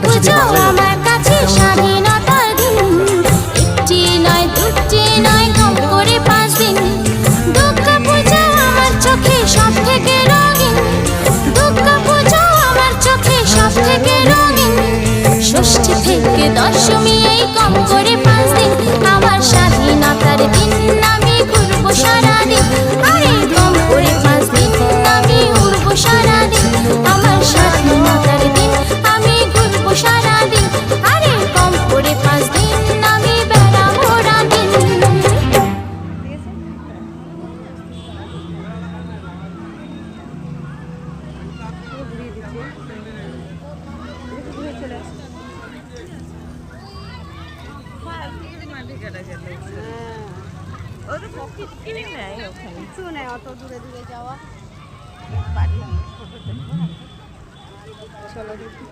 পুজো আমার কাছে স্বাধীনতার দিন। একটি নয় দুটি নয় কম করে 5 দিন। দুর্গা পুজো আমার চোখে সব থেকে রঙিন। দুর্গা পুজো আমার চোখে সব থেকে রঙিন। ষষ্ঠী থেকে দশমী এই কম করে 5 দিন। আমার স্বাধীনতার দিন আমি ঘুরবো সারাদিন। আরে কম করে 5 দিন আমি ঘুরবো সারাদিন। আমার স্বাধীনতার দিন আমি ঘুরবো সারাদিন। আরে কম করে 5 দিন আমি বেড়াবো রাদিন। অত দূরে দূরে যাওয়া। চলো